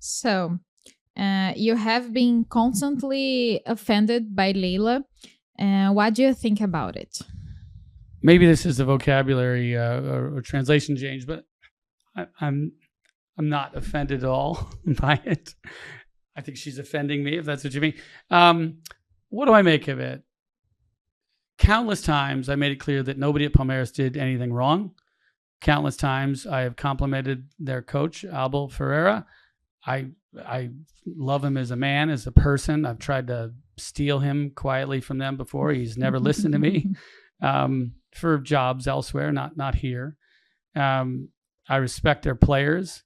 So, you have been constantly offended by Leila. What do you think about it? Maybe this is a vocabulary or translation change, but I'm not offended at all by it. I think she's offending me, if that's what you mean. What do I make of it? Countless times I made it clear that nobody at Palmeiras did anything wrong. Countless times I have complimented their coach, Abel Ferreira. I love him as a man, as a person. I've tried to steal him quietly from them before. He's never listened to me for jobs elsewhere, not here. I respect their players.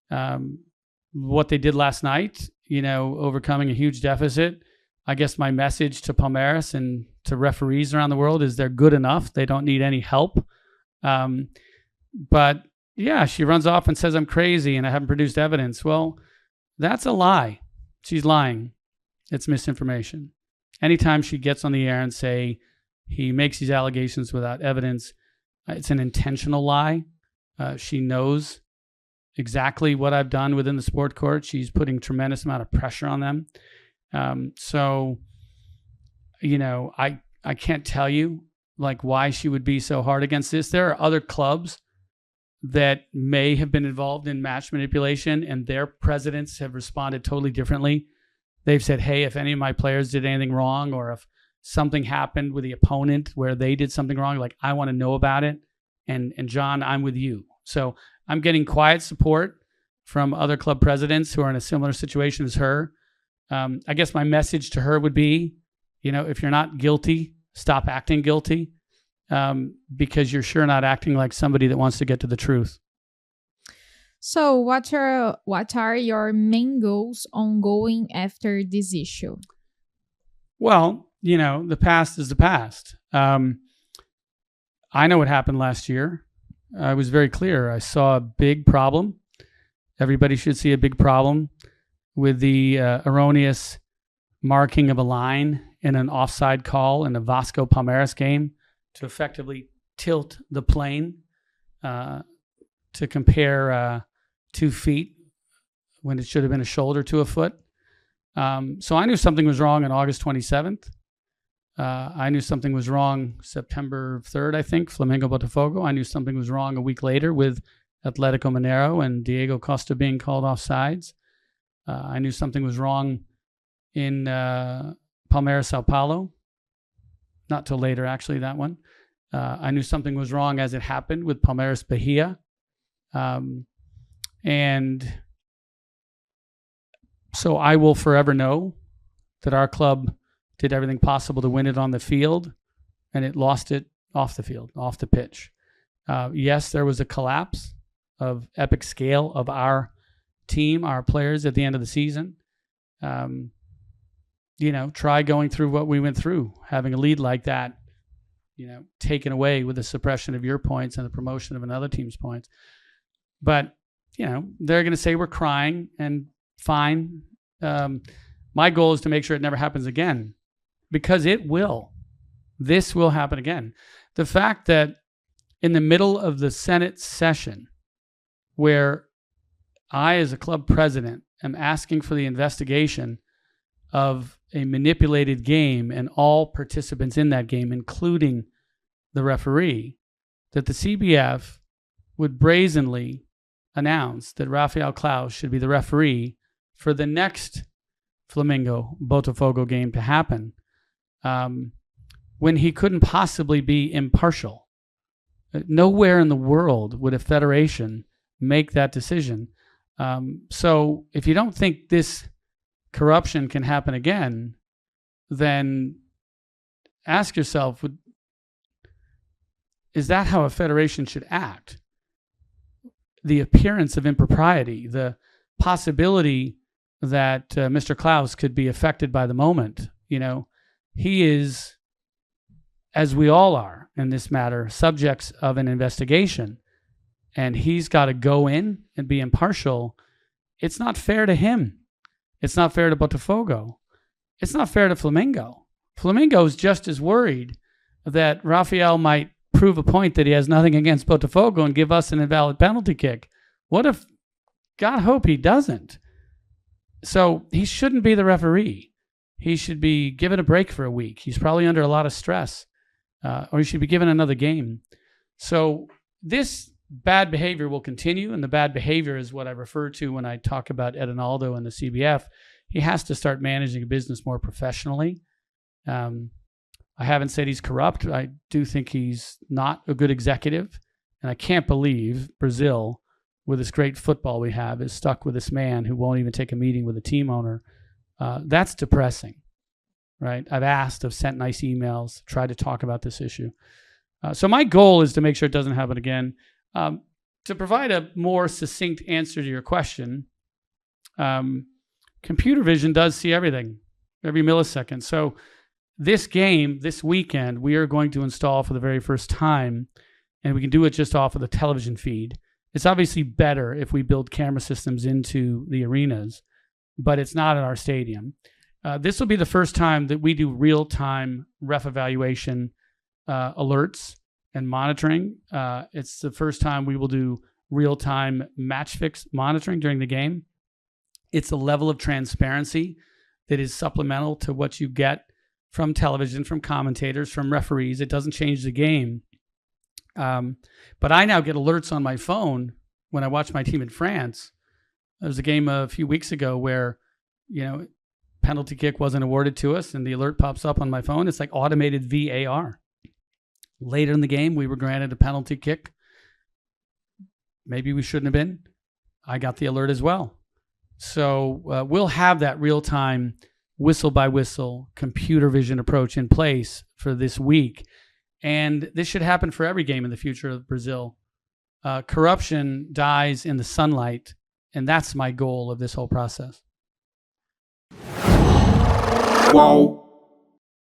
What they did last night, overcoming a huge deficit. I guess my message to Palmeiras and to referees around the world is they're good enough. They don't need any help. But yeah, she runs off and says I'm crazy and I haven't produced evidence. Well, that's a lie. She's lying. It's misinformation. Anytime she gets on the air and say he makes these allegations without evidence, it's an intentional lie. She knows exactly what I've done within the sport court. She's putting tremendous amount of pressure on them. So, I can't tell you why she would be so hard against this. There are other clubs that may have been involved in match manipulation and their presidents have responded totally differently. They've said, hey, if any of my players did anything wrong or if something happened with the opponent where they did something wrong, I want to know about it. And John, I'm with you. So I'm getting quiet support from other club presidents who are in a similar situation as her. I guess my message to her would be, if you're not guilty, stop acting guilty, because you're sure not acting like somebody that wants to get to the truth. So what are your main goals on going after this issue? Well, the past is the past. I know what happened last year. I was very clear. I saw a big problem. Everybody should see a big problem with the erroneous marking of a line in an offside call in a Vasco Palmeiras game to effectively tilt the plane to compare 2 feet when it should have been a shoulder to a foot. So I knew something was wrong on August 27th. I knew something was wrong September 3rd, I think, Flamengo Botafogo. I knew something was wrong a week later with Atletico Mineiro and Diego Costa being called offsides. I knew something was wrong in Palmeiras Sao Paulo. Not till later, actually, that one. I knew something was wrong as it happened with Palmeiras Bahia. And so I will forever know that our club did everything possible to win it on the field, and it lost it off the field, off the pitch. Yes, there was a collapse of epic scale of our team, our players at the end of the season. Try going through what we went through, having a lead like that, taken away with the suppression of your points and the promotion of another team's points. But, they're going to say we're crying, and fine. My goal is to make sure it never happens again, because it will. This will happen again. The fact that in the middle of the Senate session, where I, as a club president, am asking for the investigation of a manipulated game and all participants in that game, including the referee, that the CBF would brazenly announce that Rafael Klaus should be the referee for the next Flamengo Botafogo game to happen, when he couldn't possibly be impartial. Nowhere in the world would a federation make that decision. So if you don't think this corruption can happen again, then ask yourself, is that how a federation should act? The appearance of impropriety, the possibility that Mr. Klaus could be affected by the moment. He is, as we all are in this matter, subjects of an investigation, and he's got to go in and be impartial. It's not fair to him. It's not fair to Botafogo. It's not fair to Flamengo. Flamengo is just as worried that Rafael might prove a point that he has nothing against Botafogo and give us an invalid penalty kick. What if, God hope he doesn't. So he shouldn't be the referee. He should be given a break for a week. He's probably under a lot of stress, or he should be given another game. So this bad behavior will continue, and the bad behavior is what I refer to when I talk about Edinaldo and the CBF. He has to start managing a business more professionally. I haven't said he's corrupt. I do think he's not a good executive, and I can't believe Brazil, with this great football we have, is stuck with this man who won't even take a meeting with a team owner. That's depressing, right? I've sent nice emails, tried to talk about this issue. So my goal is to make sure it doesn't happen again. To provide a more succinct answer to your question, computer vision does see everything, every millisecond. So this game, this weekend, we are going to install for the very first time, and we can do it just off of the television feed. It's obviously better if we build camera systems into the arenas, but it's not in our stadium. This will be the first time that we do real-time ref evaluation alerts and monitoring. It's the first time we will do real-time match fix monitoring during the game. It's a level of transparency that is supplemental to what you get from television, from commentators, from referees. It doesn't change the game. But I now get alerts on my phone when I watch my team in France. There was a game a few weeks ago where, penalty kick wasn't awarded to us, and the alert pops up on my phone. It's like automated VAR. Later in the game, we were granted a penalty kick. Maybe we shouldn't have been. I got the alert as well. So we'll have that real-time, whistle-by-whistle, computer vision approach in place for this week. And this should happen for every game in the future of Brazil. Corruption dies in the sunlight, and that's my goal of this whole process. Wow.